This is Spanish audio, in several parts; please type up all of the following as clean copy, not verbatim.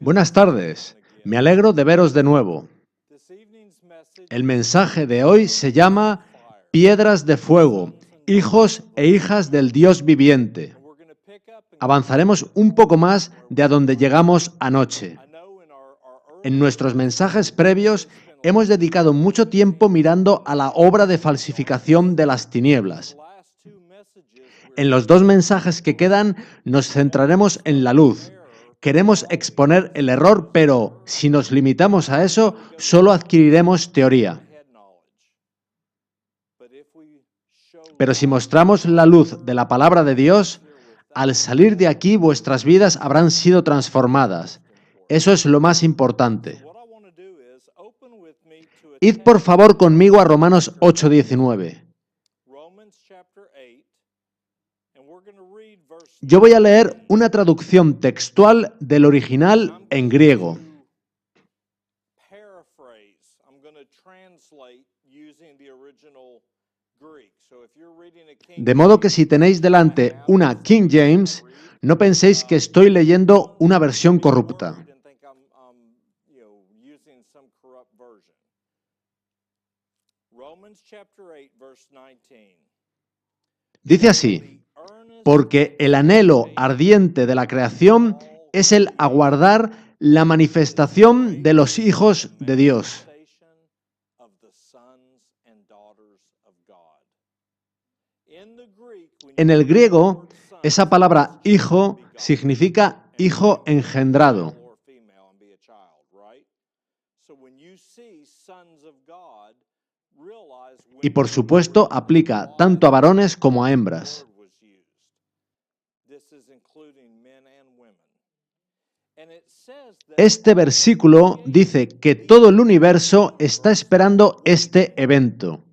Buenas tardes, me alegro de veros de nuevo. El mensaje de hoy se llama Piedras de Fuego, hijos e hijas del Dios viviente. Avanzaremos un poco más de a donde llegamos anoche. En nuestros mensajes previos hemos dedicado mucho tiempo mirando a la obra de falsificación de las tinieblas. En los dos mensajes que quedan nos centraremos en la luz. Queremos exponer el error, pero si nos limitamos a eso, solo adquiriremos teoría. Pero si mostramos la luz de la palabra de Dios, al salir de aquí vuestras vidas habrán sido transformadas. Eso es lo más importante. Id por favor conmigo a Romanos 8:19. Yo voy a leer una traducción textual del original en griego. De modo que si tenéis delante una King James, no penséis que estoy leyendo una versión corrupta. Dice así: porque el anhelo ardiente de la creación es el aguardar la manifestación de los hijos de Dios. En el griego, esa palabra hijo significa hijo engendrado. Y por supuesto aplica tanto a varones como a hembras. Este versículo dice que todo el universo está esperando este evento.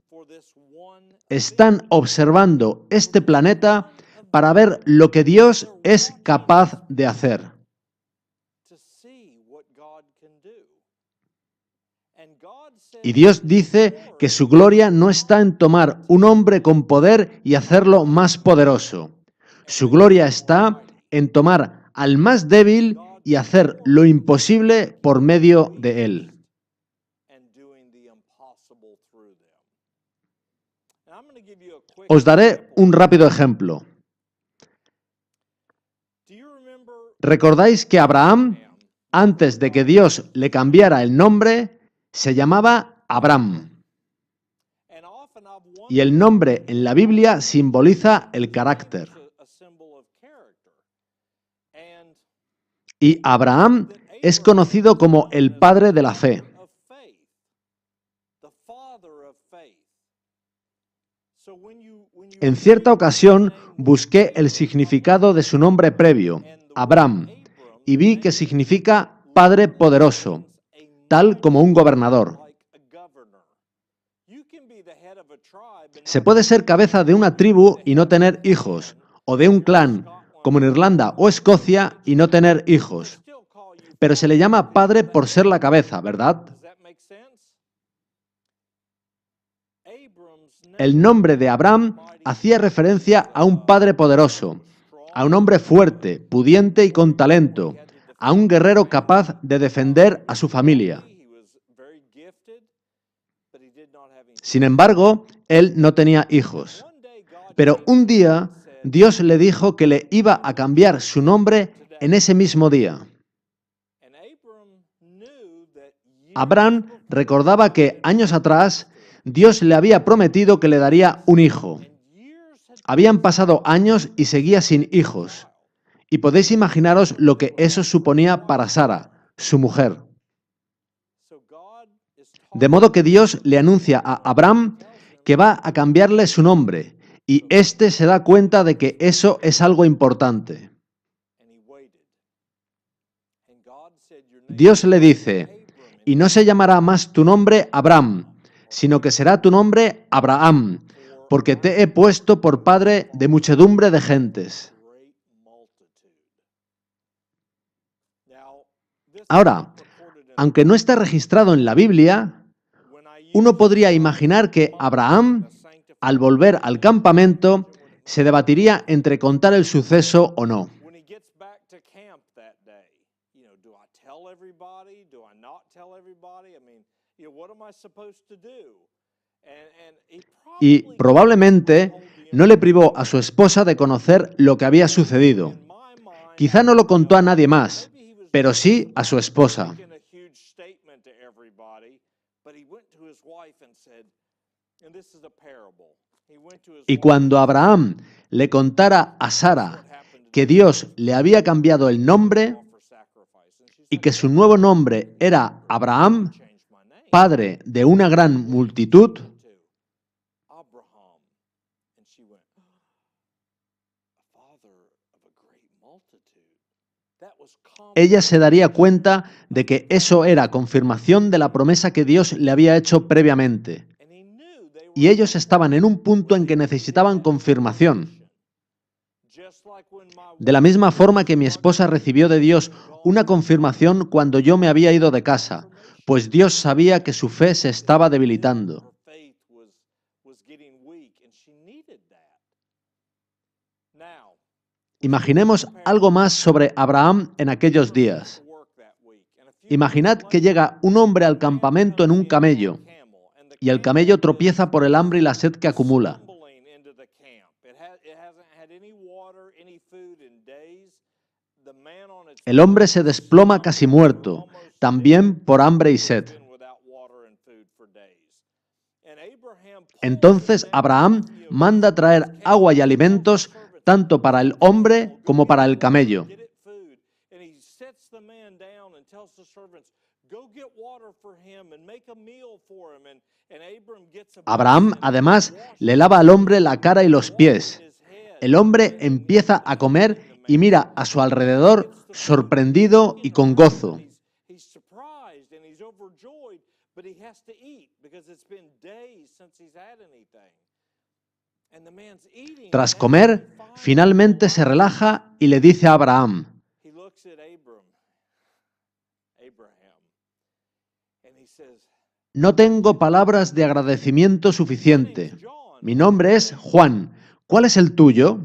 Están observando este planeta para ver lo que Dios es capaz de hacer. Y Dios dice que su gloria no está en tomar un hombre con poder y hacerlo más poderoso. Su gloria está en tomar al más débil y hacer lo imposible por medio de él. Os daré un rápido ejemplo. ¿Recordáis que Abraham, antes de que Dios le cambiara el nombre, se llamaba Abram? Y el nombre en la Biblia simboliza el carácter. Y Abraham es conocido como el padre de la fe. En cierta ocasión busqué el significado de su nombre previo, Abram, y vi que significa Padre poderoso, tal como un gobernador. Se puede ser cabeza de una tribu y no tener hijos, o de un clan, como en Irlanda o Escocia, y no tener hijos. Pero se le llama padre por ser la cabeza, ¿verdad? El nombre de Abraham hacía referencia a un padre poderoso, a un hombre fuerte, pudiente y con talento, a un guerrero capaz de defender a su familia. Sin embargo, él no tenía hijos. Pero un día, Dios le dijo que le iba a cambiar su nombre en ese mismo día. Abraham recordaba que años atrás Dios le había prometido que le daría un hijo. Habían pasado años y seguía sin hijos. Y podéis imaginaros lo que eso suponía para Sara, su mujer. De modo que Dios le anuncia a Abraham que va a cambiarle su nombre, y éste se da cuenta de que eso es algo importante. Dios le dice: y no se llamará más tu nombre Abraham, sino que será tu nombre Abraham, porque te he puesto por padre de muchedumbre de gentes. Ahora, aunque no está registrado en la Biblia, uno podría imaginar que Abraham, al volver al campamento, se debatiría entre contar el suceso o no. Y probablemente no le privó a su esposa de conocer lo que había sucedido. Quizá no lo contó a nadie más, pero sí a su esposa. Y cuando Abraham le contara a Sara que Dios le había cambiado el nombre y que su nuevo nombre era Abraham, padre de una gran multitud, ella se daría cuenta de que eso era confirmación de la promesa que Dios le había hecho previamente. Y ellos estaban en un punto en que necesitaban confirmación. De la misma forma que mi esposa recibió de Dios una confirmación cuando yo me había ido de casa, pues Dios sabía que su fe se estaba debilitando. Imaginemos algo más sobre Abraham en aquellos días. Imaginad que llega un hombre al campamento en un camello, y el camello tropieza por el hambre y la sed que acumula. El hombre se desploma casi muerto, también por hambre y sed. Entonces Abraham manda traer agua y alimentos tanto para el hombre como para el camello. Abraham además le lava al hombre la cara y los pies. El hombre empieza a comer y mira a su alrededor sorprendido y con gozo. Tras comer, finalmente se relaja y le dice a Abraham: no tengo palabras de agradecimiento suficiente. Mi nombre es Juan. ¿Cuál es el tuyo?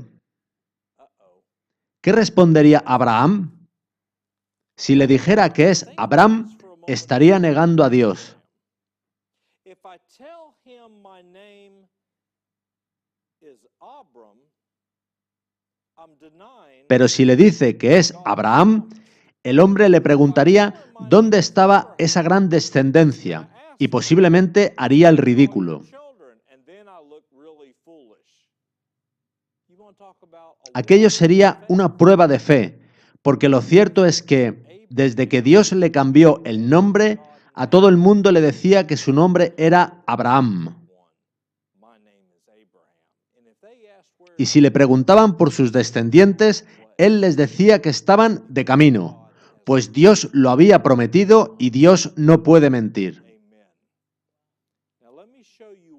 ¿Qué respondería Abraham? Si le dijera que es Abram, estaría negando a Dios. Pero si le dice que es Abraham, el hombre le preguntaría dónde estaba esa gran descendencia y posiblemente haría el ridículo. Aquello sería una prueba de fe, porque lo cierto es que desde que Dios le cambió el nombre, a todo el mundo le decía que su nombre era Abraham. Y si le preguntaban por sus descendientes, él les decía que estaban de camino, pues Dios lo había prometido y Dios no puede mentir.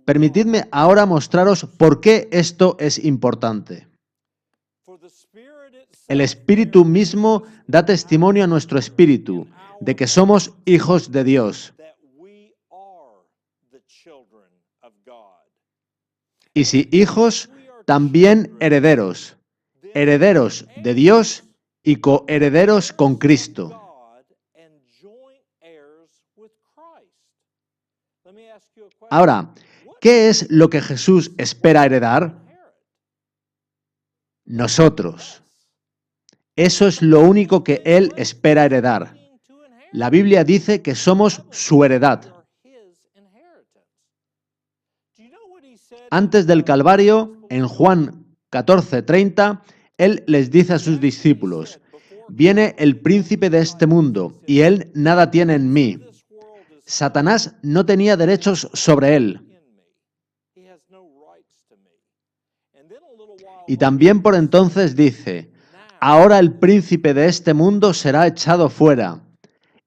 Permitidme ahora mostraros por qué esto es importante. El Espíritu mismo da testimonio a nuestro espíritu de que somos hijos de Dios. Y si hijos, también herederos, herederos de Dios y coherederos con Cristo. Ahora, ¿qué es lo que Jesús espera heredar? Nosotros. Eso es lo único que Él espera heredar. La Biblia dice que somos su heredad. Antes del Calvario, en Juan 14:30, Él les dice a sus discípulos: viene el príncipe de este mundo, y él nada tiene en mí. Satanás no tenía derechos sobre él. Y también por entonces dice: ahora el príncipe de este mundo será echado fuera.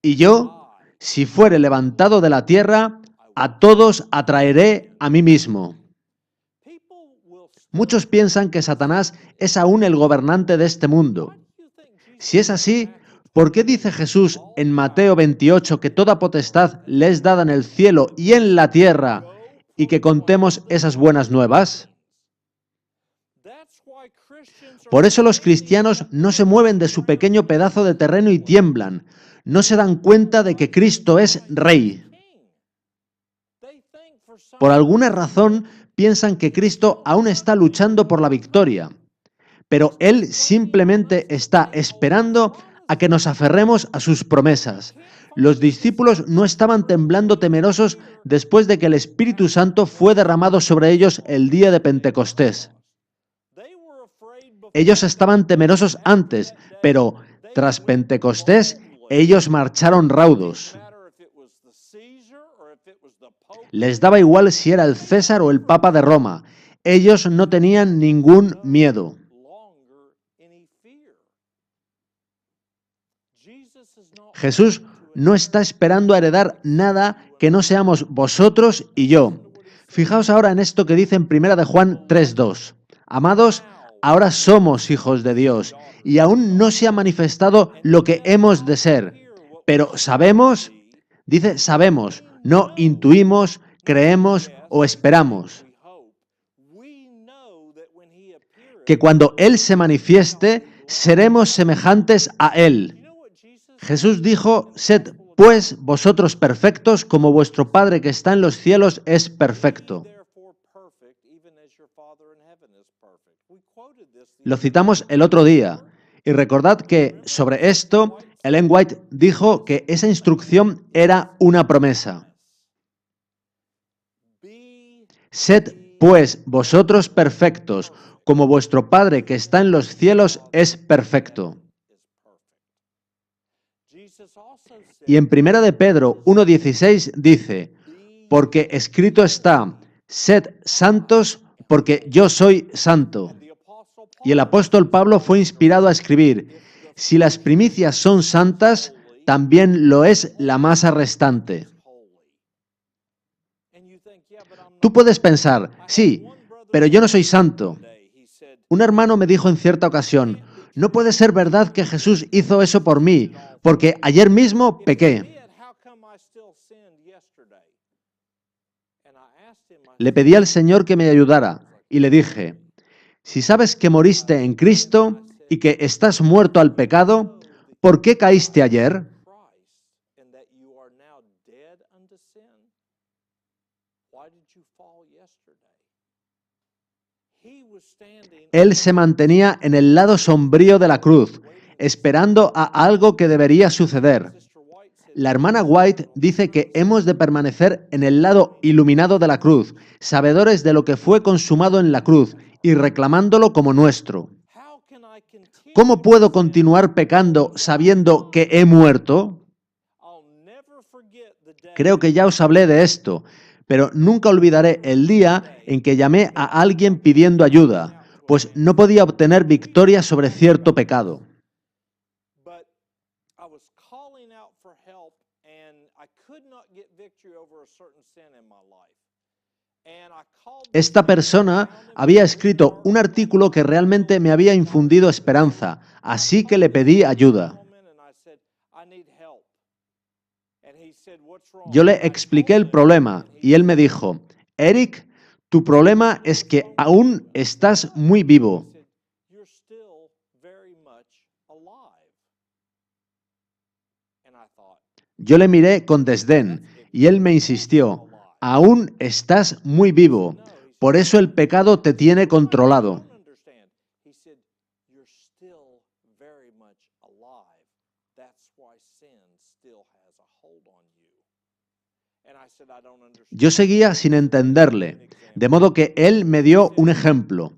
Y yo, si fuere levantado de la tierra, a todos atraeré a mí mismo. Muchos piensan que Satanás es aún el gobernante de este mundo. Si es así, ¿por qué dice Jesús en Mateo 28 que toda potestad le es dada en el cielo y en la tierra y que contemos esas buenas nuevas? Por eso los cristianos no se mueven de su pequeño pedazo de terreno y tiemblan. no se dan cuenta de que Cristo es Rey. Por alguna razón piensan que Cristo aún está luchando por la victoria, pero Él simplemente está esperando a que nos aferremos a sus promesas. Los discípulos no estaban temblando temerosos después de que el Espíritu Santo fue derramado sobre ellos el día de Pentecostés. Ellos estaban temerosos antes, pero tras Pentecostés ellos marcharon raudos. Les daba igual si era el César o el Papa de Roma. Ellos no tenían ningún miedo. Jesús no está esperando a heredar nada que no seamos vosotros y yo. Fijaos ahora en esto que dice en 1 de Juan 3:2. Amados, ahora somos hijos de Dios y aún no se ha manifestado lo que hemos de ser. Pero sabemos, dice sabemos, no intuimos, creemos o esperamos, que cuando Él se manifieste, seremos semejantes a Él. Jesús dijo, sed pues vosotros perfectos como vuestro Padre que está en los cielos es perfecto. Lo citamos el otro día y recordad que sobre esto Ellen White dijo que esa instrucción era una promesa. Sed pues vosotros perfectos como vuestro Padre que está en los cielos es perfecto. Y en 1 de Pedro 1:16 dice, porque escrito está, sed santos porque yo soy santo. Y el apóstol Pablo fue inspirado a escribir, si las primicias son santas, también lo es la masa restante. Tú puedes pensar, sí, pero yo no soy santo. Un hermano me dijo en cierta ocasión, no puede ser verdad que Jesús hizo eso por mí, porque ayer mismo pequé. Le pedí al Señor que me ayudara y le dije, si sabes que moriste en Cristo y que estás muerto al pecado, ¿por qué caíste ayer? Él se mantenía en el lado sombrío de la cruz, esperando a algo que debería suceder. La hermana White dice que hemos de permanecer en el lado iluminado de la cruz, sabedores de lo que fue consumado en la cruz y reclamándolo como nuestro. ¿Cómo puedo continuar pecando sabiendo que he muerto? Creo que ya os hablé de esto, pero nunca olvidaré el día en que llamé a alguien pidiendo ayuda, pues no podía obtener victoria sobre cierto pecado. Esta persona había escrito un artículo que realmente me había infundido esperanza, así que le pedí ayuda. Yo le expliqué el problema y él me dijo, Eric, tu problema es que aún estás muy vivo. Yo le miré con desdén y él me insistió, aún estás muy vivo, por eso el pecado te tiene controlado. Yo seguía sin entenderle, de modo que él me dio un ejemplo.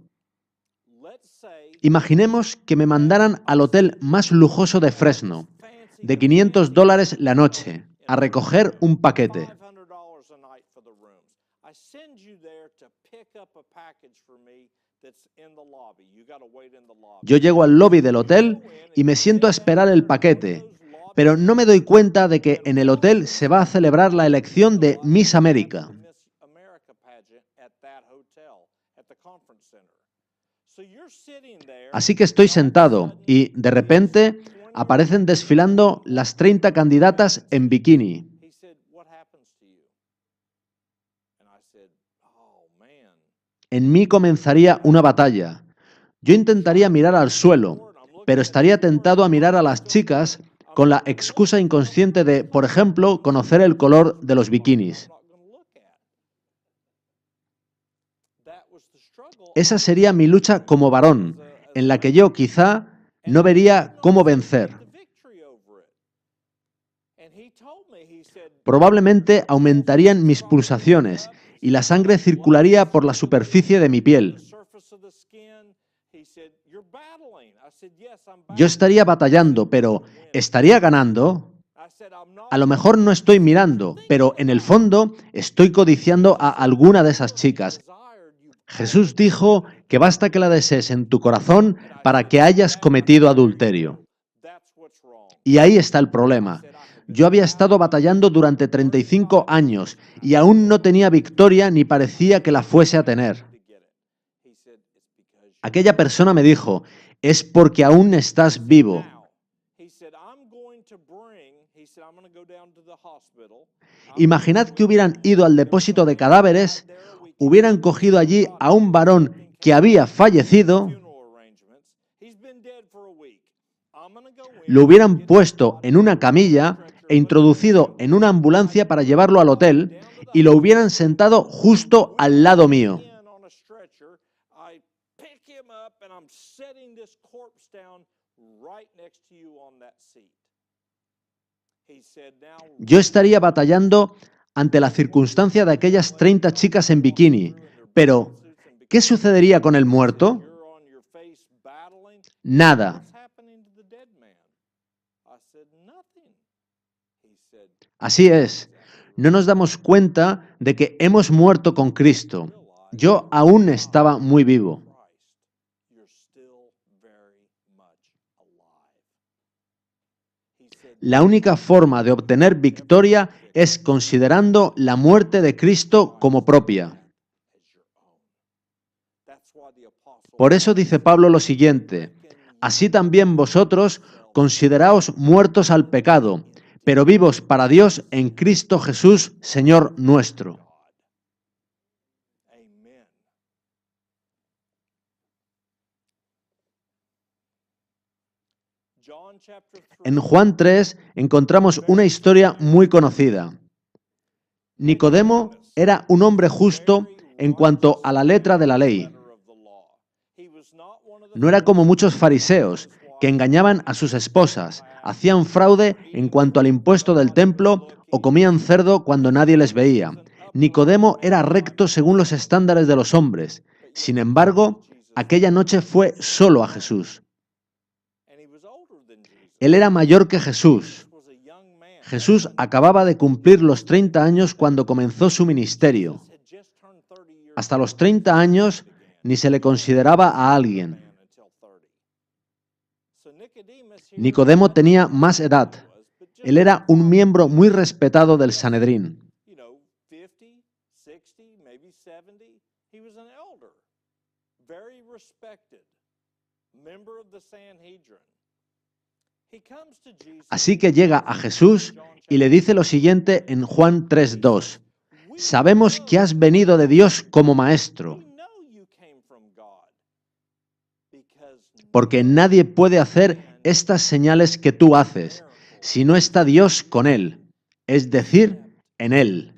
Imaginemos que me mandaran al hotel más lujoso de Fresno, de $500 la noche, a recoger un paquete. Yo llego al lobby del hotel y me siento a esperar el paquete, pero no me doy cuenta de que en el hotel se va a celebrar la elección de Miss América. Así que estoy sentado y, de repente, aparecen desfilando las 30 candidatas en bikini. En mí comenzaría una batalla. Yo intentaría mirar al suelo, pero estaría tentado a mirar a las chicas con la excusa inconsciente de, por ejemplo, conocer el color de los bikinis. Esa sería mi lucha como varón, en la que yo quizá no vería cómo vencer. Probablemente aumentarían mis pulsaciones y la sangre circularía por la superficie de mi piel. Yo estaría batallando, pero ¿estaría ganando? A lo mejor no estoy mirando, pero en el fondo estoy codiciando a alguna de esas chicas. Jesús dijo que basta que la desees en tu corazón para que hayas cometido adulterio. Y ahí está el problema. Yo había estado batallando durante 35 años y aún no tenía victoria ni parecía que la fuese a tener. Aquella persona me dijo, es porque aún estás vivo. Imaginad que hubieran ido al depósito de cadáveres, hubieran cogido allí a un varón que había fallecido, lo hubieran puesto en una camilla e introducido en una ambulancia para llevarlo al hotel y lo hubieran sentado justo al lado mío. Yo estaría batallando ante la circunstancia de aquellas 30 chicas en bikini, pero ¿qué sucedería con el muerto? Nada. Así es, no nos damos cuenta de que hemos muerto con Cristo. Yo aún estaba muy vivo. La única forma de obtener victoria es considerando la muerte de Cristo como propia. Por eso dice Pablo lo siguiente, así también vosotros consideraos muertos al pecado, pero vivos para Dios en Cristo Jesús, Señor nuestro. En Juan 3 encontramos una historia muy conocida. Nicodemo era un hombre justo en cuanto a la letra de la ley. No era como muchos fariseos que engañaban a sus esposas, hacían fraude en cuanto al impuesto del templo o comían cerdo cuando nadie les veía. Nicodemo era recto según los estándares de los hombres. Sin embargo, aquella noche fue solo a Jesús. Él era mayor que Jesús. Jesús acababa de cumplir los 30 años cuando comenzó su ministerio. Hasta los 30 años ni se le consideraba a alguien. Nicodemo tenía más edad. Él era un miembro muy respetado del Sanedrín. Así que llega a Jesús y le dice lo siguiente en Juan 3:2. Sabemos que has venido de Dios como maestro, porque nadie puede hacer estas señales que tú haces si no está Dios con él, es decir, en él.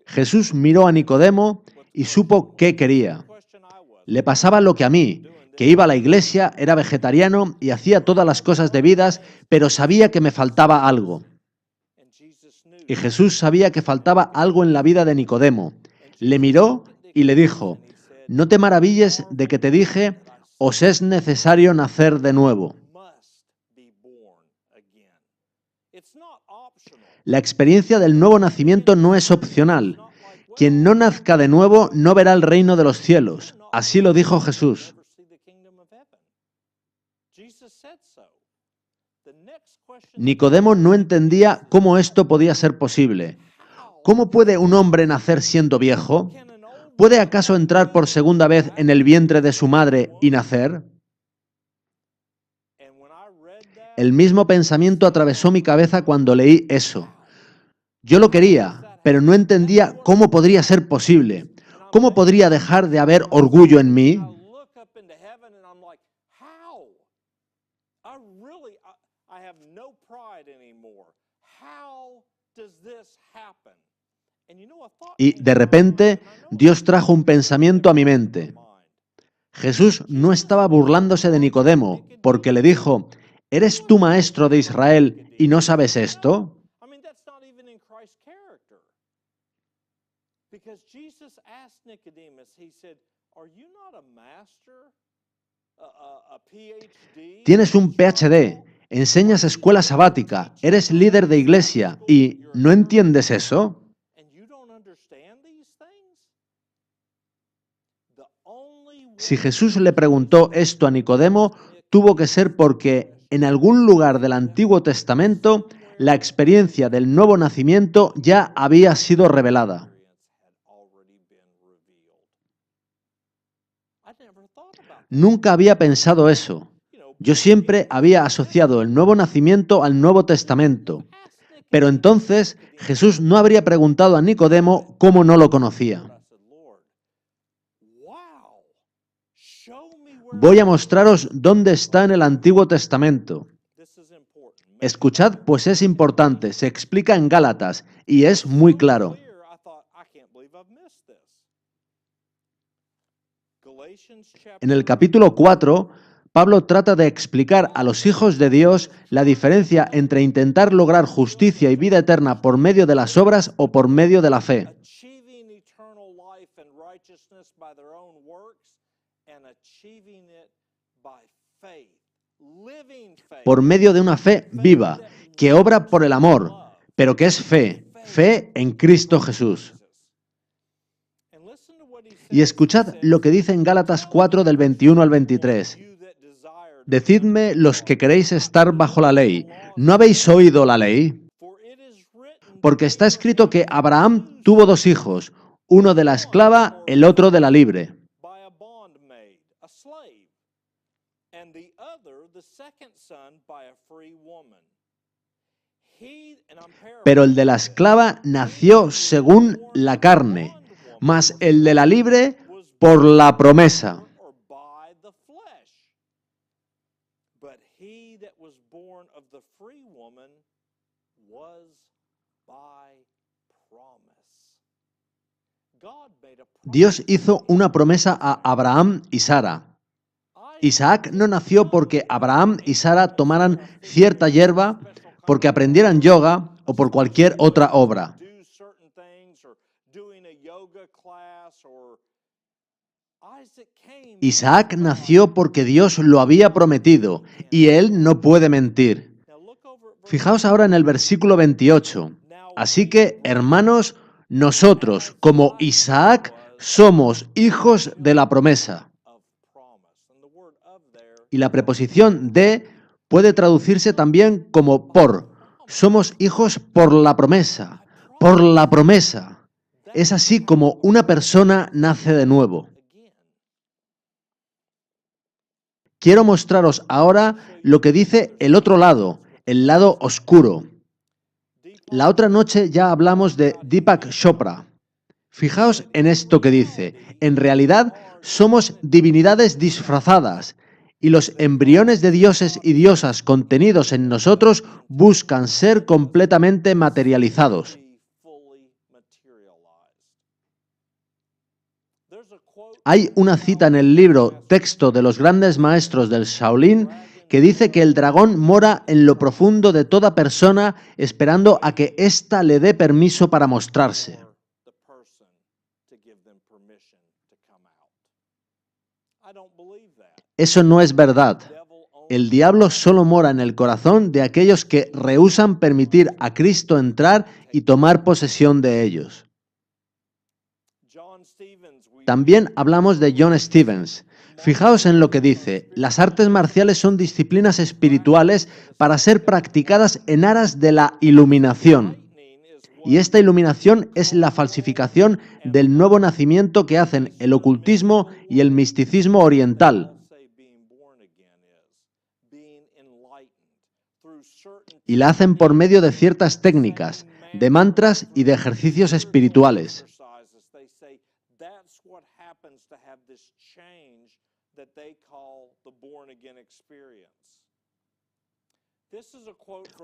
Jesús miró a Nicodemo y supo qué quería. Le pasaba lo que a mí, que iba a la iglesia, era vegetariano y hacía todas las cosas debidas, pero sabía que me faltaba algo. Y Jesús sabía que faltaba algo en la vida de Nicodemo. Le miró y le dijo, no te maravilles de que te dije, os es necesario nacer de nuevo. La experiencia del nuevo nacimiento no es opcional. Quien no nazca de nuevo no verá el reino de los cielos. Así lo dijo Jesús. Nicodemo no entendía cómo esto podía ser posible. ¿Cómo puede un hombre nacer siendo viejo? ¿Puede acaso entrar por segunda vez en el vientre de su madre y nacer? El mismo pensamiento atravesó mi cabeza cuando leí eso. Yo lo quería, pero no entendía cómo podría ser posible. ¿Cómo podría dejar de haber orgullo en mí? Y de repente, Dios trajo un pensamiento a mi mente. Jesús no estaba burlándose de Nicodemo, porque le dijo, ¿eres tú maestro de Israel y no sabes esto? Tienes un PhD, enseñas escuela sabática, eres líder de iglesia y ¿no entiendes eso? Si Jesús le preguntó esto a Nicodemo, tuvo que ser porque en algún lugar del Antiguo Testamento la experiencia del nuevo nacimiento ya había sido revelada. Nunca había pensado eso. Yo siempre había asociado el nuevo nacimiento al Nuevo Testamento. Pero entonces Jesús no habría preguntado a Nicodemo cómo no lo conocía. Voy a mostraros dónde está en el Antiguo Testamento. Escuchad, pues es importante, se explica en Gálatas y es muy claro. En el capítulo 4, Pablo trata de explicar a los hijos de Dios la diferencia entre intentar lograr justicia y vida eterna por medio de las obras o por medio de la fe. Por medio de una fe viva, que obra por el amor, pero que es fe en Cristo Jesús. Y escuchad lo que dice en Gálatas 4 del 21 al 23. Decidme los que queréis estar bajo la ley, ¿no habéis oído la ley? Porque está escrito que Abraham tuvo dos hijos, uno de la esclava, el otro de la libre. Pero el de la esclava nació según la carne, mas el de la libre por la promesa. Dios hizo una promesa a Abraham y Sara. Isaac no nació porque Abraham y Sara tomaran cierta hierba, porque aprendieran yoga o por cualquier otra obra. Isaac nació porque Dios lo había prometido y él no puede mentir. Fijaos ahora en el versículo 28. Así que, hermanos, nosotros, como Isaac, somos hijos de la promesa. Y la preposición de puede traducirse también como por. Somos hijos por la promesa. Por la promesa. Es así como una persona nace de nuevo. Quiero mostraros ahora lo que dice el otro lado, el lado oscuro. La otra noche ya hablamos de Deepak Chopra. Fijaos en esto que dice. En realidad somos divinidades disfrazadas y los embriones de dioses y diosas contenidos en nosotros buscan ser completamente materializados. Hay una cita en el libro Texto de los grandes maestros del Shaolin que dice que el dragón mora en lo profundo de toda persona esperando a que ésta le dé permiso para mostrarse. Eso no es verdad. El diablo solo mora en el corazón de aquellos que rehúsan permitir a Cristo entrar y tomar posesión de ellos. También hablamos de John Stevens. Fijaos en lo que dice. Las artes marciales son disciplinas espirituales para ser practicadas en aras de la iluminación. Y esta iluminación es la falsificación del nuevo nacimiento que hacen el ocultismo y el misticismo oriental. Y la hacen por medio de ciertas técnicas. de mantras y de ejercicios espirituales.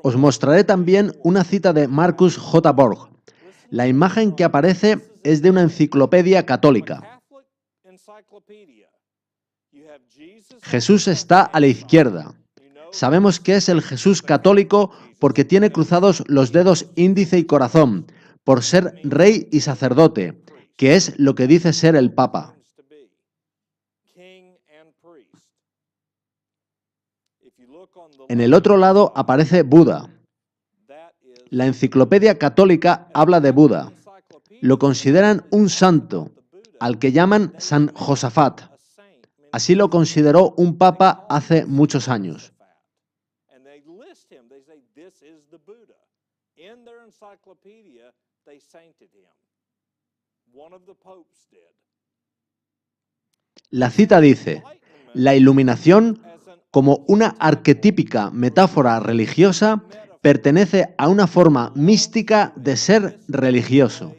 Os mostraré también una cita de Marcus J. Borg. La imagen que aparece es de una enciclopedia católica. Jesús está a la izquierda. Sabemos que es el Jesús católico porque tiene cruzados los dedos índice y corazón, por ser rey y sacerdote, que es lo que dice ser el Papa. En el otro lado aparece Buda. La enciclopedia católica habla de Buda. Lo consideran un santo, al que llaman San Josafat. Así lo consideró un papa hace muchos años. La cita dice: la iluminación, como una arquetípica metáfora religiosa, pertenece a una forma mística de ser religioso.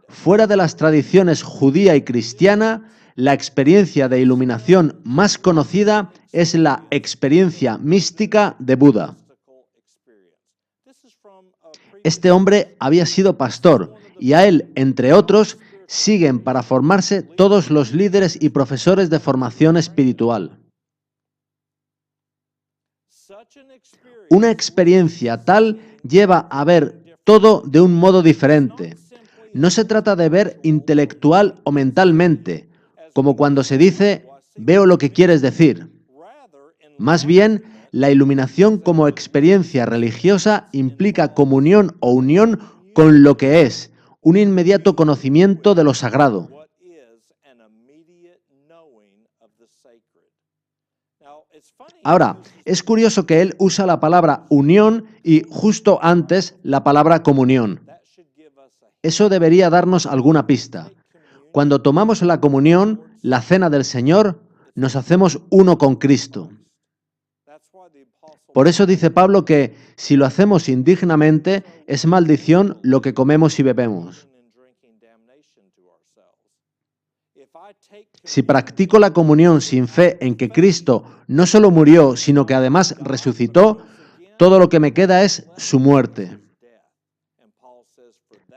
Fuera de las tradiciones judía y cristiana, la experiencia de iluminación más conocida es la experiencia mística de Buda. Este hombre había sido pastor y a él, entre otros, siguen para formarse todos los líderes y profesores de formación espiritual. Una experiencia tal lleva a ver todo de un modo diferente. No se trata de ver intelectual o mentalmente, como cuando se dice, veo lo que quieres decir. Más bien, la iluminación como experiencia religiosa implica comunión o unión con lo que es, un inmediato conocimiento de lo sagrado. Ahora, es curioso que él usa la palabra unión y justo antes la palabra comunión. Eso debería darnos alguna pista. Cuando tomamos la comunión, la cena del Señor, nos hacemos uno con Cristo. Por eso dice Pablo que si lo hacemos indignamente, es maldición lo que comemos y bebemos. Si practico la comunión sin fe en que Cristo no solo murió, sino que además resucitó, todo lo que me queda es su muerte.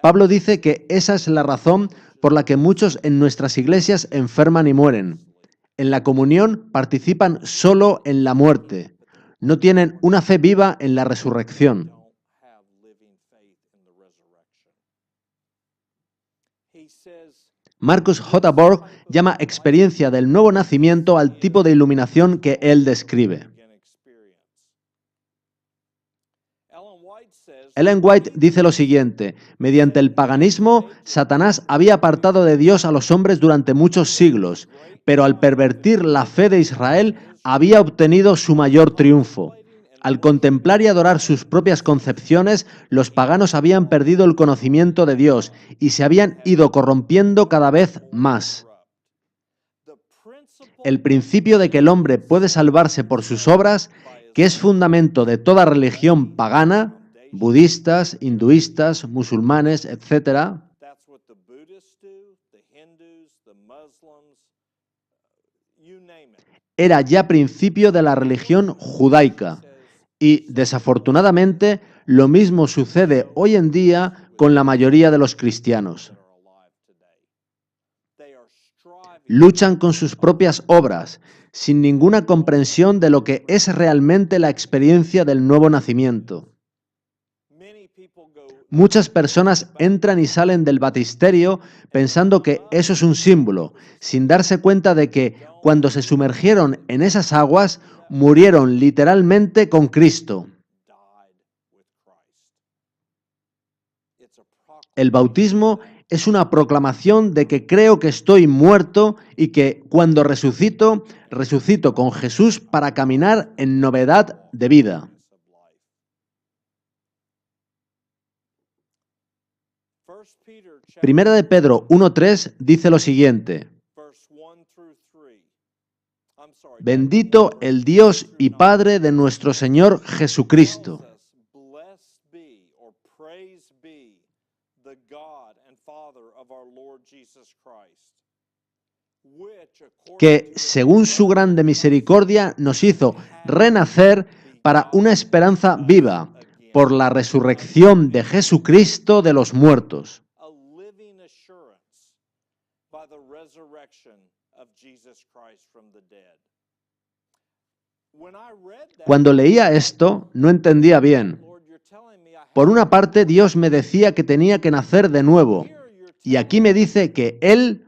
Pablo dice que esa es la razón por la que muchos en nuestras iglesias enferman y mueren. En la comunión participan solo en la muerte. No tienen una fe viva en la resurrección. Marcus J. Borg llama experiencia del nuevo nacimiento al tipo de iluminación que él describe. Ellen White dice lo siguiente: mediante el paganismo, Satanás había apartado de Dios a los hombres durante muchos siglos, pero al pervertir la fe de Israel, había obtenido su mayor triunfo. Al contemplar y adorar sus propias concepciones, los paganos habían perdido el conocimiento de Dios y se habían ido corrompiendo cada vez más. El principio de que el hombre puede salvarse por sus obras, que es fundamento de toda religión pagana, budistas, hinduistas, musulmanes, etc., era ya principio de la religión judaica. Y, desafortunadamente, lo mismo sucede hoy en día con la mayoría de los cristianos. Luchan con sus propias obras, sin ninguna comprensión de lo que es realmente la experiencia del nuevo nacimiento. Muchas personas entran y salen del baptisterio pensando que eso es un símbolo, sin darse cuenta de que cuando se sumergieron en esas aguas, murieron literalmente con Cristo. El bautismo es una proclamación de que creo que estoy muerto y que cuando resucito, resucito con Jesús para caminar en novedad de vida. Primera de Pedro 1:3 dice lo siguiente: bendito el Dios y Padre de nuestro Señor Jesucristo. que según su grande misericordia nos hizo renacer para una esperanza viva, por la resurrección de Jesucristo de los muertos. Cuando leía esto, no entendía bien. Por una parte, Dios me decía que tenía que nacer de nuevo, y aquí me dice que Él,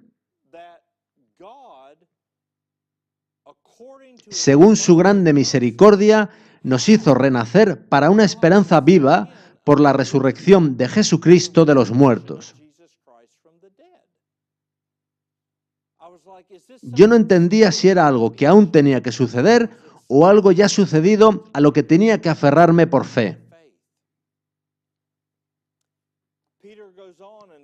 según su grande misericordia, nos hizo renacer para una esperanza viva por la resurrección de Jesucristo de los muertos. Yo no entendía si era algo que aún tenía que suceder o algo ya sucedido a lo que tenía que aferrarme por fe.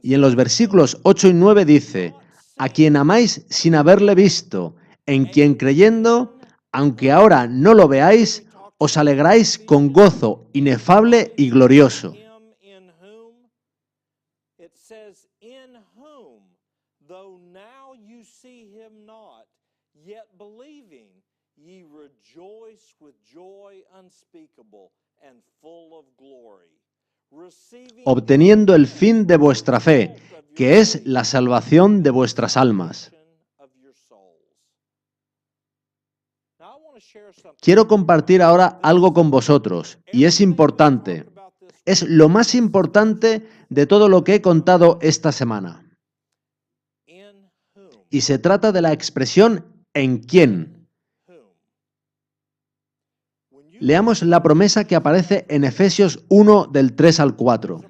Y en los versículos 8 y 9 dice: a quien amáis sin haberle visto, en quien creyendo, aunque ahora no lo veáis, os alegráis con gozo inefable y glorioso. Obteniendo el fin de vuestra fe, que es la salvación de vuestras almas. Quiero compartir ahora algo con vosotros, y es importante. Es lo más importante de todo lo que he contado esta semana. Y se trata de la expresión ¿en quién? Leamos la promesa que aparece en Efesios 1 del 3 al 4.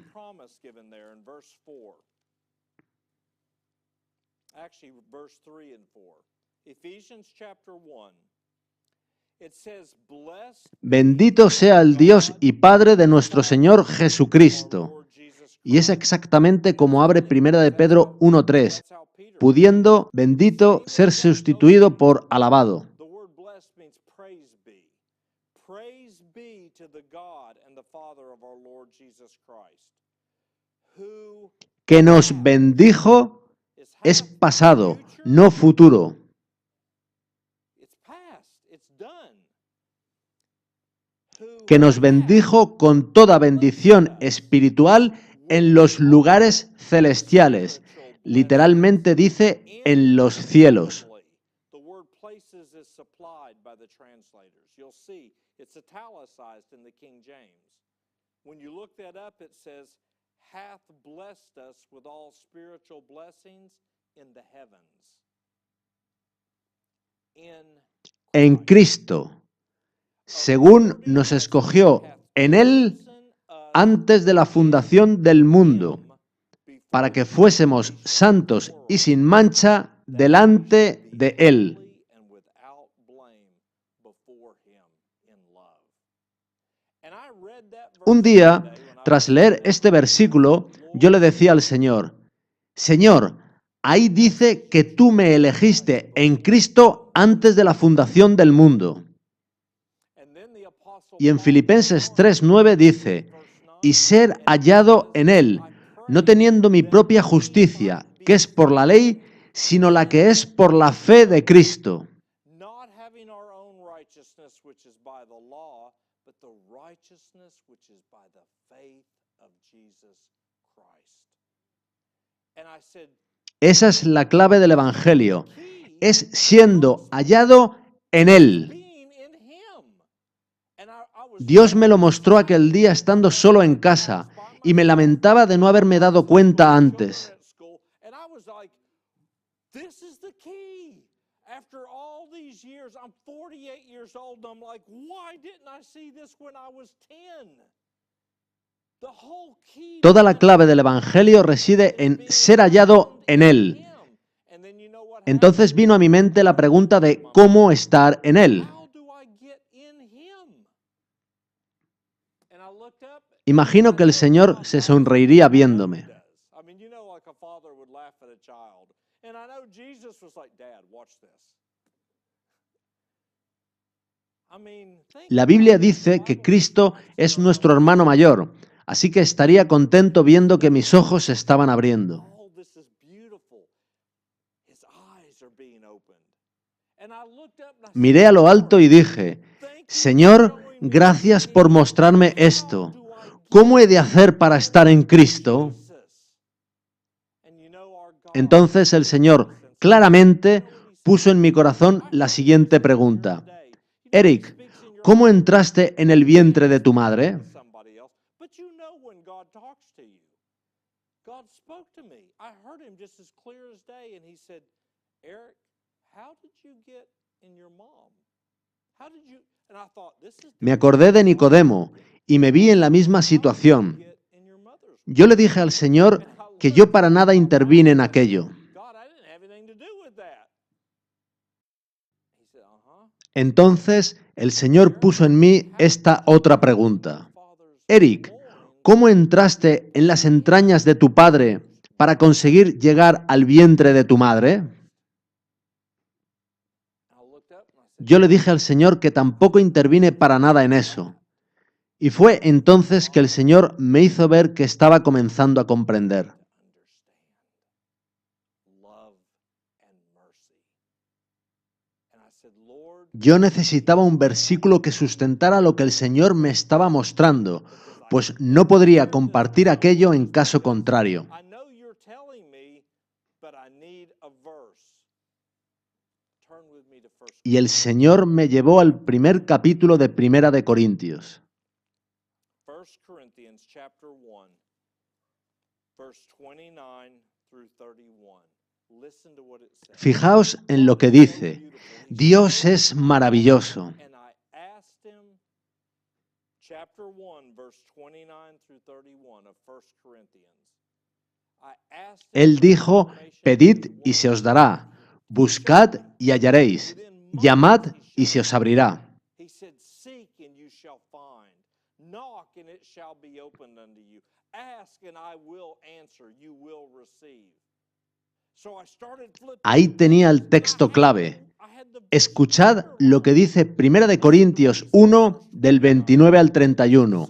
Bendito sea el Dios y Padre de nuestro Señor Jesucristo. Y es exactamente como abre 1 de Pedro 1:3, pudiendo bendito ser sustituido por alabado. Que nos bendijo es pasado, no futuro. Que nos bendijo con toda bendición espiritual en los lugares celestiales. Literalmente dice en los cielos. En Cristo, según nos escogió en Él antes de la fundación del mundo, para que fuésemos santos y sin mancha delante de Él. Un día, tras leer este versículo, yo le decía al Señor: Señor, ahí dice que tú me elegiste en Cristo antes de la fundación del mundo. Y en Filipenses 3:9 dice: y ser hallado en Él, no teniendo mi propia justicia, que es por la ley, sino la que es por la fe de Cristo. Esa es la clave del Evangelio. Es siendo hallado en Él. Dios me lo mostró aquel día estando solo en casa y me lamentaba de no haberme dado cuenta antes. Toda la clave del Evangelio reside en ser hallado en Él. Entonces vino a mi mente la pregunta de cómo estar en Él. Imagino que el Señor se sonreiría viéndome. La Biblia dice que Cristo es nuestro hermano mayor, así que estaría contento viendo que mis ojos se estaban abriendo. Miré a lo alto y dije, Señor, gracias por mostrarme esto. ¿Cómo he de hacer para estar en Cristo? Entonces el Señor claramente puso en mi corazón la siguiente pregunta. Eric, ¿cómo entraste en el vientre de tu madre? Me acordé de Nicodemo y me vi en la misma situación. Yo le dije al Señor que yo para nada intervine en aquello. Entonces el Señor puso en mí esta otra pregunta. Eric, ¿cómo entraste en las entrañas de tu padre para conseguir llegar al vientre de tu madre? Yo le dije al Señor que tampoco intervine para nada en eso. Y fue entonces que el Señor me hizo ver que estaba comenzando a comprender. Yo necesitaba un versículo que sustentara lo que el Señor me estaba mostrando, pues no podría compartir aquello en caso contrario. Y el Señor me llevó al primer capítulo de Primera de Corintios. Fijaos en lo que dice. Dios es maravilloso. Él dijo, pedid y se os dará, buscad y hallaréis, llamad y se os abrirá. Ahí tenía el texto clave. Escuchad lo que dice 1 Corintios 1, del 29 al 31,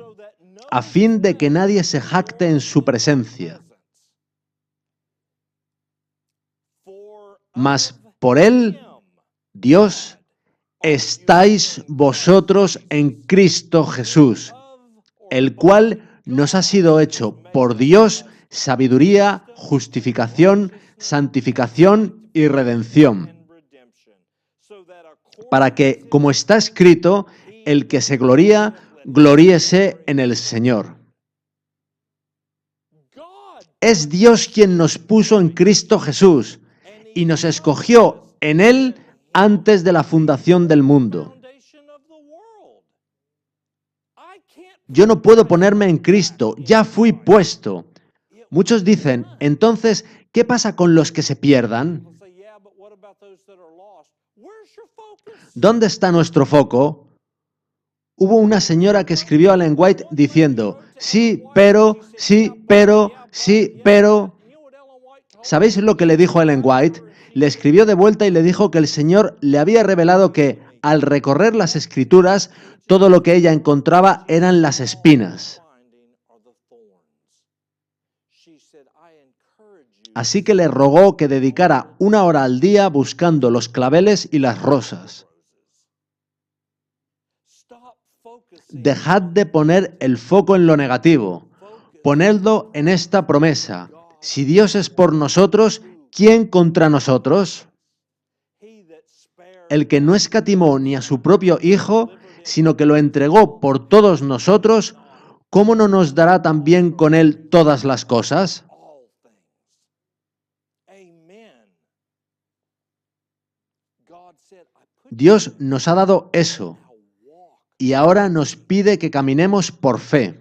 a fin de que nadie se jacte en su presencia. Mas por Él, Dios, estáis vosotros en Cristo Jesús, el cual nos ha sido hecho por Dios sabiduría, justificación, santificación y redención, para que, como está escrito, el que se gloría, gloríese en el Señor. Es Dios quien nos puso en Cristo Jesús y nos escogió en Él antes de la fundación del mundo. Yo no puedo ponerme en Cristo, ya fui puesto. Muchos dicen, entonces, ¿qué pasa con los que se pierdan? ¿Dónde está nuestro foco? Hubo una señora que escribió a Ellen White diciendo, sí, pero, sí, pero, sí, pero. ¿Sabéis lo que le dijo Ellen White? Le escribió de vuelta y le dijo que el Señor le había revelado que, al recorrer las Escrituras, todo lo que ella encontraba eran las espinas. Así que le rogó que dedicara 1 hora al día buscando los claveles y las rosas. Dejad de poner el foco en lo negativo. Ponedlo en esta promesa. Si Dios es por nosotros, ¿quién contra nosotros? El que no escatimó ni a su propio Hijo, sino que lo entregó por todos nosotros, ¿cómo no nos dará también con Él todas las cosas? Dios nos ha dado eso y ahora nos pide que caminemos por fe.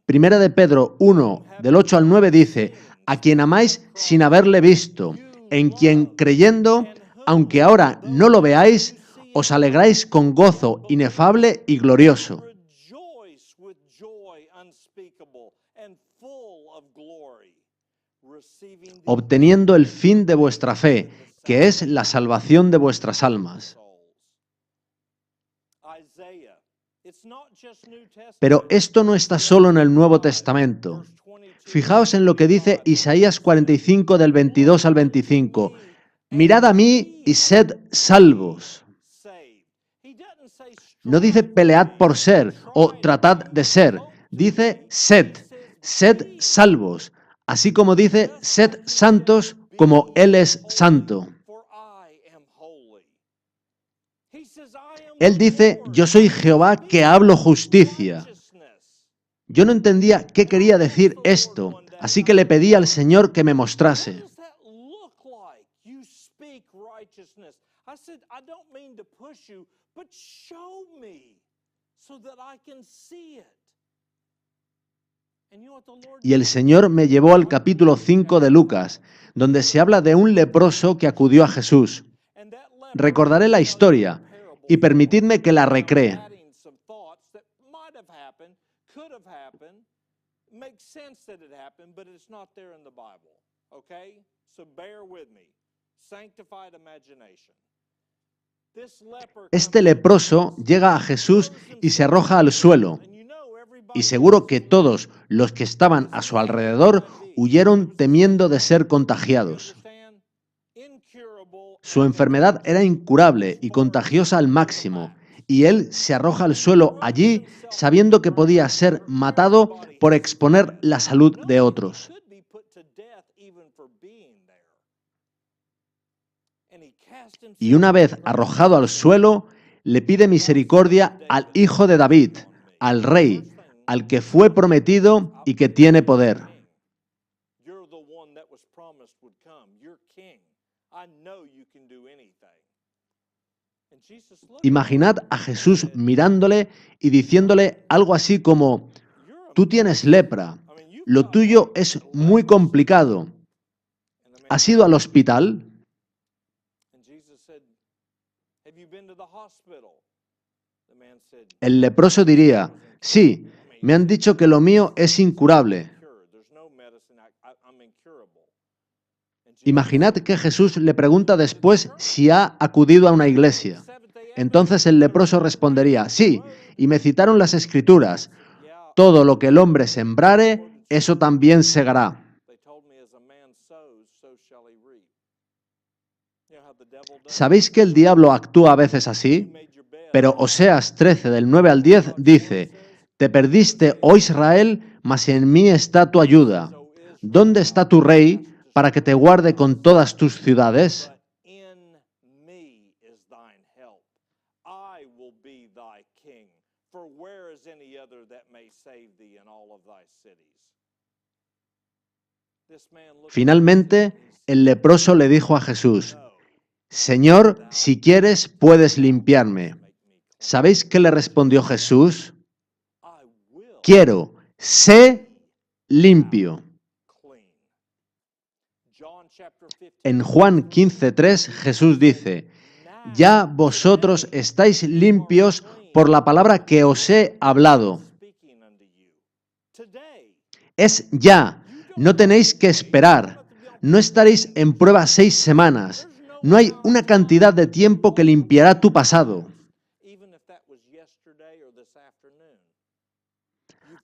Primera de Pedro 1, del 8 al 9 dice, a quien amáis sin haberle visto, en quien creyendo, aunque ahora no lo veáis, os alegráis con gozo inefable y glorioso, obteniendo el fin de vuestra fe, que es la salvación de vuestras almas. Pero esto no está solo en el Nuevo Testamento. Fijaos en lo que dice Isaías 45 del 22 al 25. Mirad a mí y sed salvos. No dice pelead por ser o tratad de ser. Dice sed salvos. Así como dice sed santos como Él es santo. Él dice, yo soy Jehová que hablo justicia. Yo no entendía qué quería decir esto, así que le pedí al Señor que me mostrase. Y el Señor me llevó al capítulo 5 de Lucas, donde se habla de un leproso que acudió a Jesús. Recordaré la historia y permitidme que la recree. Este leproso llega a Jesús y se arroja al suelo. Y seguro que todos los que estaban a su alrededor huyeron temiendo de ser contagiados. Su enfermedad era incurable y contagiosa al máximo, y él se arroja al suelo allí sabiendo que podía ser matado por exponer la salud de otros. Y una vez arrojado al suelo, le pide misericordia al Hijo de David, al Rey, al que fue prometido y que tiene poder. Imaginad a Jesús mirándole y diciéndole algo así como, tú tienes lepra, lo tuyo es muy complicado. ¿Has ido al hospital? El leproso diría, sí, me han dicho que lo mío es incurable. Imaginad que Jesús le pregunta después si ha acudido a una iglesia. Entonces el leproso respondería, sí, y me citaron las Escrituras. Todo lo que el hombre sembrare, eso también segará. ¿Sabéis que el diablo actúa a veces así? Pero Oseas 13, del 9 al 10, dice, te perdiste, oh Israel, mas en mí está tu ayuda. ¿Dónde está tu rey para que te guarde con todas tus ciudades? Finalmente, el leproso le dijo a Jesús, Señor, si quieres, puedes limpiarme. ¿Sabéis qué le respondió Jesús? Quiero, sé limpio. En Juan 15:3 Jesús dice, ya vosotros estáis limpios por la palabra que os he hablado. Es ya, no tenéis que esperar, no estaréis en prueba 6 semanas, no hay una cantidad de tiempo que limpiará tu pasado.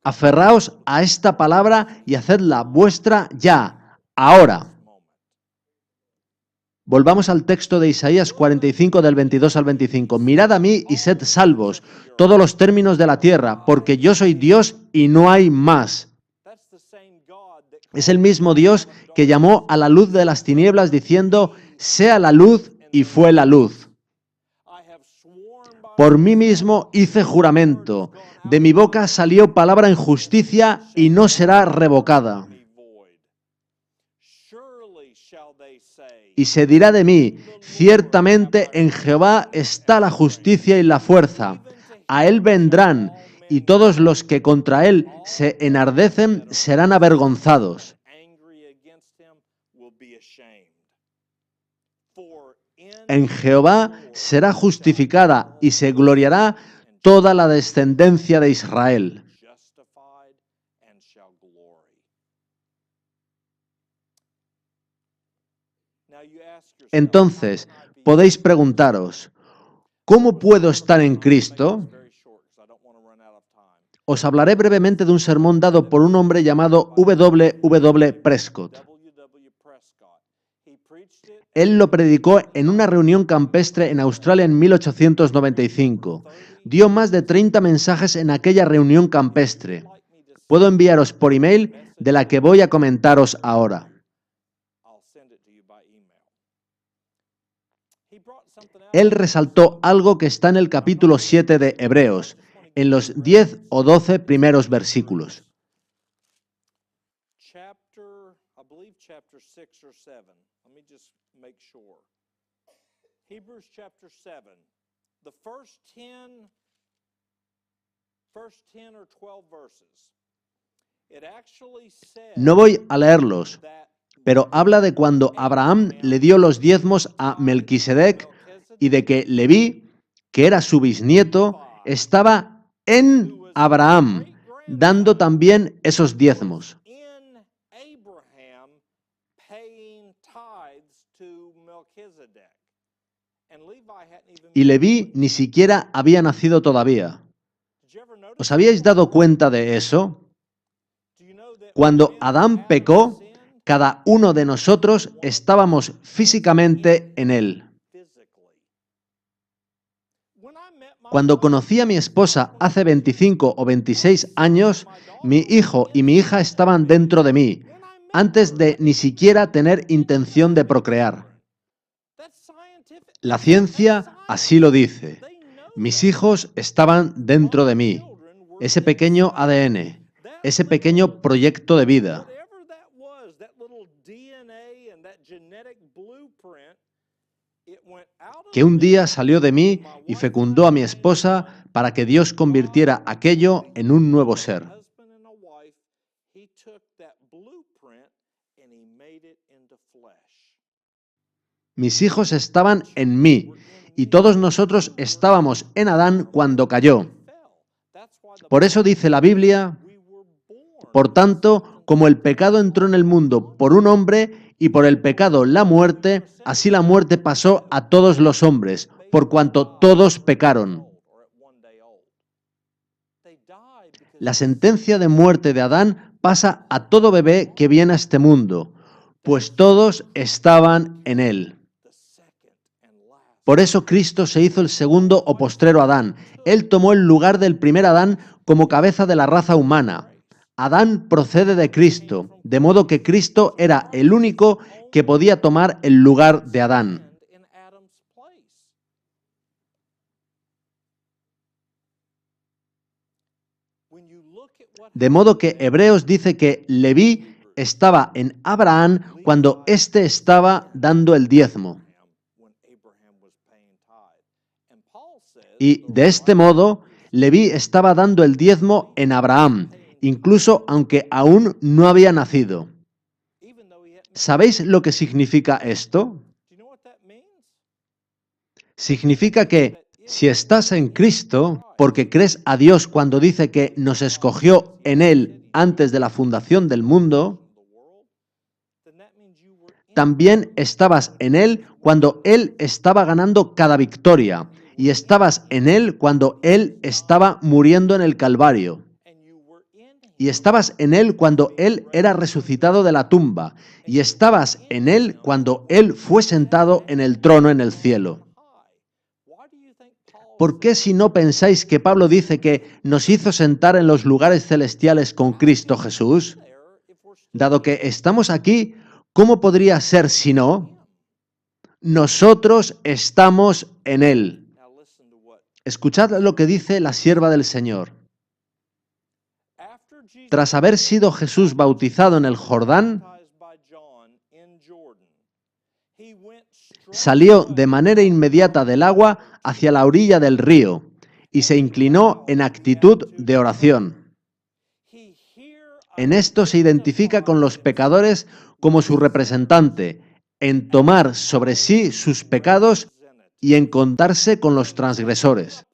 Aferraos a esta palabra y hacedla vuestra ya, ahora. Volvamos al texto de Isaías 45 del 22 al 25. Mirad a mí y sed salvos, todos los términos de la tierra, porque yo soy Dios y no hay más. Es el mismo Dios que llamó a la luz de las tinieblas diciendo, sea la luz, y fue la luz. Por mí mismo hice juramento, de mi boca salió palabra en justicia y no será revocada. Y se dirá de mí, ciertamente en Jehová está la justicia y la fuerza. A él vendrán, y todos los que contra él se enardecen serán avergonzados. En Jehová será justificada y se gloriará toda la descendencia de Israel. Entonces, podéis preguntaros, ¿cómo puedo estar en Cristo? Os hablaré brevemente de un sermón dado por un hombre llamado W. W. Prescott. Él lo predicó en una reunión campestre en Australia en 1895. Dio más de 30 mensajes en aquella reunión campestre. Puedo enviaros por email de la que voy a comentaros ahora. Él resaltó algo que está en el capítulo 7 de Hebreos, en los 10 o 12 primeros versículos. No voy a leerlos, pero habla de cuando Abraham le dio los diezmos a Melquisedec y de que Leví, que era su bisnieto, estaba en Abraham, dando también esos diezmos. Y Leví ni siquiera había nacido todavía. ¿Os habíais dado cuenta de eso? Cuando Adán pecó, cada uno de nosotros estábamos físicamente en él. Cuando conocí a mi esposa hace 25 o 26 años, mi hijo y mi hija estaban dentro de mí, antes de ni siquiera tener intención de procrear. La ciencia así lo dice. Mis hijos estaban dentro de mí, ese pequeño ADN, ese pequeño proyecto de vida. Que un día salió de mí y fecundó a mi esposa para que Dios convirtiera aquello en un nuevo ser. Mis hijos estaban en mí y todos nosotros estábamos en Adán cuando cayó. Por eso dice la Biblia, por tanto, como el pecado entró en el mundo por un hombre y por el pecado la muerte, así la muerte pasó a todos los hombres, por cuanto todos pecaron. La sentencia de muerte de Adán pasa a todo bebé que viene a este mundo, pues todos estaban en él. Por eso Cristo se hizo el segundo o postrero Adán. Él tomó el lugar del primer Adán como cabeza de la raza humana. Adán procede de Cristo, de modo que Cristo era el único que podía tomar el lugar de Adán. De modo que Hebreos dice que Leví estaba en Abraham cuando éste estaba dando el diezmo. Y de este modo, Leví estaba dando el diezmo en Abraham, incluso aunque aún no había nacido. ¿Sabéis lo que significa esto? Significa que si estás en Cristo, porque crees a Dios cuando dice que nos escogió en Él antes de la fundación del mundo, también estabas en Él cuando Él estaba ganando cada victoria, y estabas en Él cuando Él estaba muriendo en el Calvario. Y estabas en Él cuando Él era resucitado de la tumba. Y estabas en Él cuando Él fue sentado en el trono en el cielo. ¿Por qué si no pensáis que Pablo dice que nos hizo sentar en los lugares celestiales con Cristo Jesús? Dado que estamos aquí, ¿cómo podría ser si no? Nosotros estamos en Él. Escuchad lo que dice la sierva del Señor. Tras haber sido Jesús bautizado en el Jordán, salió de manera inmediata del agua hacia la orilla del río y se inclinó en actitud de oración. En esto se identifica con los pecadores como su representante, en tomar sobre sí sus pecados y en contarse con los transgresores.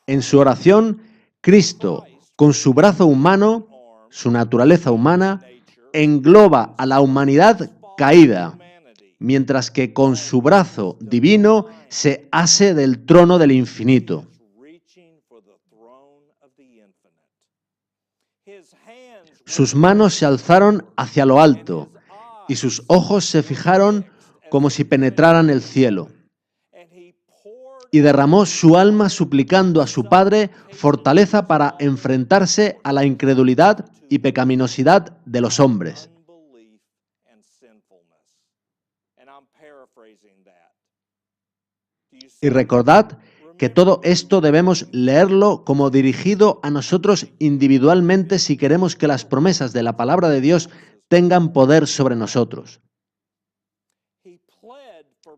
En su oración, Cristo, con su brazo humano, su naturaleza humana, engloba a la humanidad caída mientras que con su brazo divino se ase del trono del infinito. Sus manos se alzaron hacia lo alto y sus ojos se fijaron como si penetraran el cielo. Y derramó su alma suplicando a su Padre fortaleza para enfrentarse a la incredulidad y pecaminosidad de los hombres. Y recordad que todo esto debemos leerlo como dirigido a nosotros individualmente si queremos que las promesas de la palabra de Dios tengan poder sobre nosotros.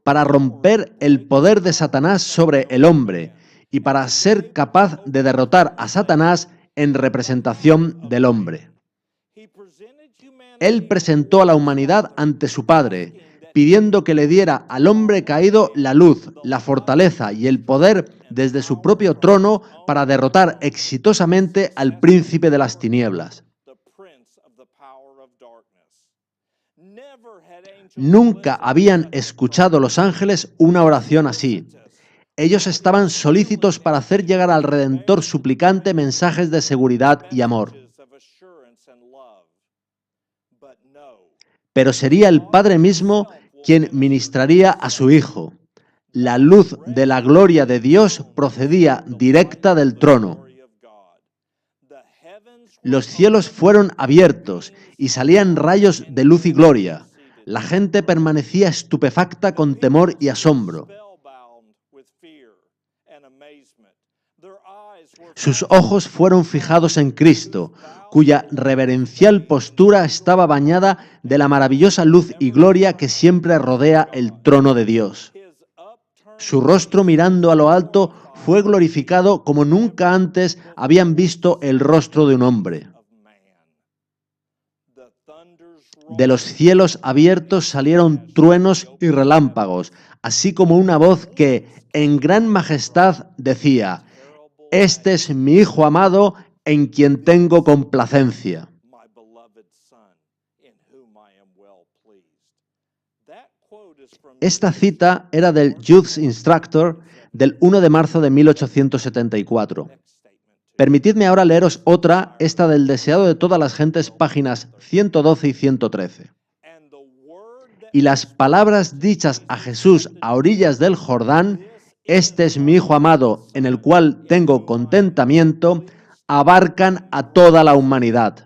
Para romper el poder de Satanás sobre el hombre y para ser capaz de derrotar a Satanás en representación del hombre. Él presentó a la humanidad ante su Padre, pidiendo que le diera al hombre caído la luz, la fortaleza y el poder desde su propio trono para derrotar exitosamente al príncipe de las tinieblas. Nunca habían escuchado los ángeles una oración así. Ellos estaban solícitos para hacer llegar al Redentor suplicante mensajes de seguridad y amor. Pero sería el Padre mismo quien ministraría a su Hijo. La luz de la gloria de Dios procedía directa del trono. Los cielos fueron abiertos y salían rayos de luz y gloria. La gente permanecía estupefacta con temor y asombro. Sus ojos fueron fijados en Cristo, cuya reverencial postura estaba bañada de la maravillosa luz y gloria que siempre rodea el trono de Dios. Su rostro mirando a lo alto fue glorificado como nunca antes habían visto el rostro de un hombre. De los cielos abiertos salieron truenos y relámpagos, así como una voz que, en gran majestad, decía: «Este es mi Hijo amado, en quien tengo complacencia». Esta cita era del Youth Instructor del 1 de marzo de 1874. Permitidme ahora leeros otra, esta del Deseado de todas las gentes, páginas 112 y 113. Y las palabras dichas a Jesús a orillas del Jordán: «Este es mi Hijo amado, en el cual tengo contentamiento», abarcan a toda la humanidad.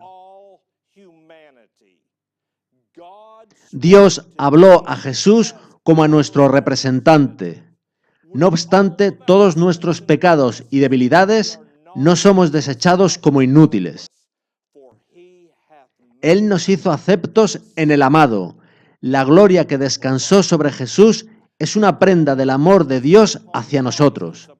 Dios habló a Jesús como a nuestro representante. No obstante, todos nuestros pecados y debilidades no somos desechados como inútiles. Él nos hizo aceptos en el amado. La gloria que descansó sobre Jesús es una prenda del amor de Dios hacia nosotros.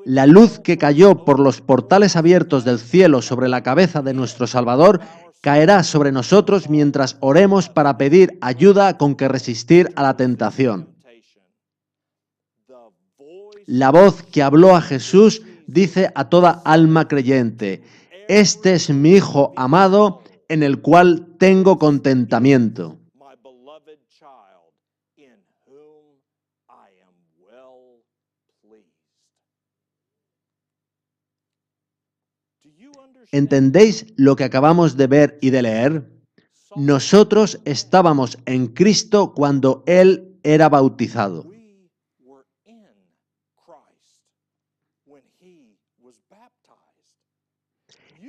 La luz que cayó por los portales abiertos del cielo sobre la cabeza de nuestro Salvador caerá sobre nosotros mientras oremos para pedir ayuda con que resistir a la tentación. La voz que habló a Jesús dice a toda alma creyente: «Este es mi Hijo amado, en el cual tengo contentamiento». ¿Entendéis lo que acabamos de ver y de leer? Nosotros estábamos en Cristo cuando Él era bautizado.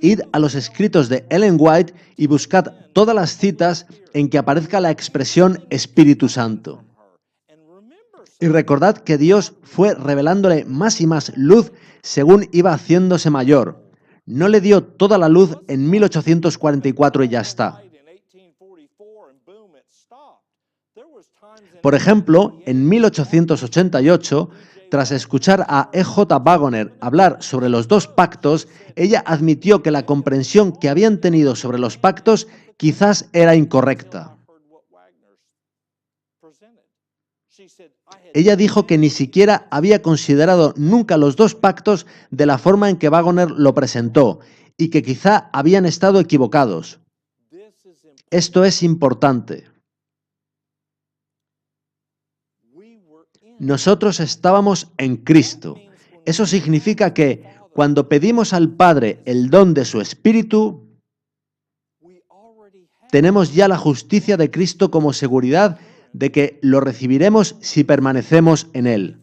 Id a los escritos de Ellen White y buscad todas las citas en que aparezca la expresión Espíritu Santo. Y recordad que Dios fue revelándole más y más luz según iba haciéndose mayor. No le dio toda la luz en 1844 y ya está. Por ejemplo, en 1888, tras escuchar a E.J. Waggoner hablar sobre los dos pactos, ella admitió que la comprensión que habían tenido sobre los pactos quizás era incorrecta. Ella dijo que ni siquiera había considerado nunca los dos pactos de la forma en que Waggoner lo presentó y que quizá habían estado equivocados. Esto es importante. Nosotros estábamos en Cristo. Eso significa que cuando pedimos al Padre el don de su Espíritu, tenemos ya la justicia de Cristo como seguridad de que lo recibiremos si permanecemos en Él.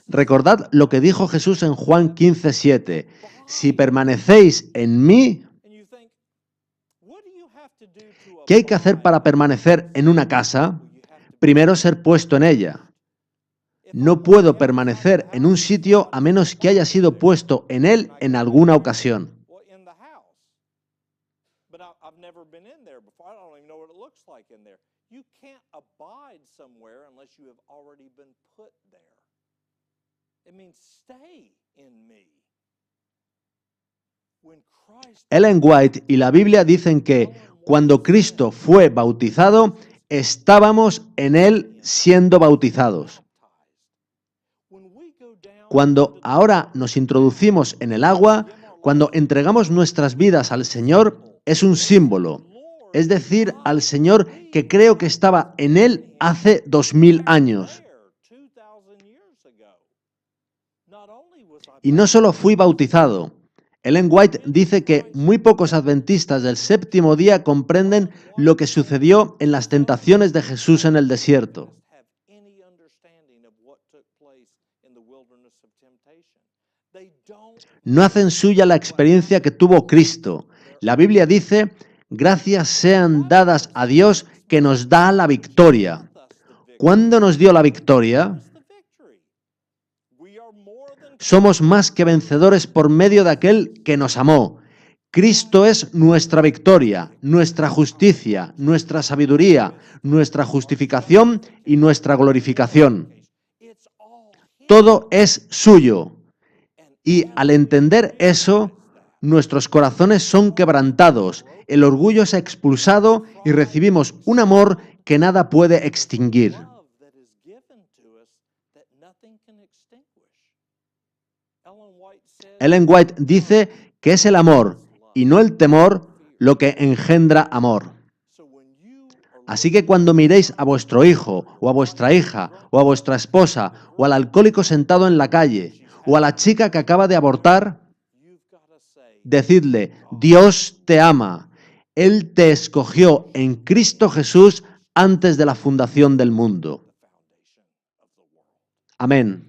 Recordad lo que dijo Jesús en Juan 15:7. Si permanecéis en mí, ¿qué hay que hacer para permanecer en una casa? Primero ser puesto en ella. No puedo permanecer en un sitio a menos que haya sido puesto en él en alguna ocasión. Ellen White y la Biblia dicen que cuando Cristo fue bautizado, estábamos en él siendo bautizados. Cuando ahora nos introducimos en el agua, cuando entregamos nuestras vidas al Señor, es un símbolo, es decir, al Señor que creo que estaba en Él hace 2000 años. Y no solo fui bautizado. Ellen White dice que muy pocos adventistas del séptimo día comprenden lo que sucedió en las tentaciones de Jesús en el desierto. No hacen suya la experiencia que tuvo Cristo. La Biblia dice, gracias sean dadas a Dios que nos da la victoria. ¿Cuándo nos dio la victoria? Somos más que vencedores por medio de aquel que nos amó. Cristo es nuestra victoria, nuestra justicia, nuestra sabiduría, nuestra justificación y nuestra glorificación. Todo es suyo. Y al entender eso, nuestros corazones son quebrantados, el orgullo es expulsado y recibimos un amor que nada puede extinguir. Ellen White dice que es el amor y no el temor lo que engendra amor. Así que cuando miréis a vuestro hijo o a vuestra hija o a vuestra esposa o al alcohólico sentado en la calle o a la chica que acaba de abortar, decidle, Dios te ama. Él te escogió en Cristo Jesús antes de la fundación del mundo. Amén.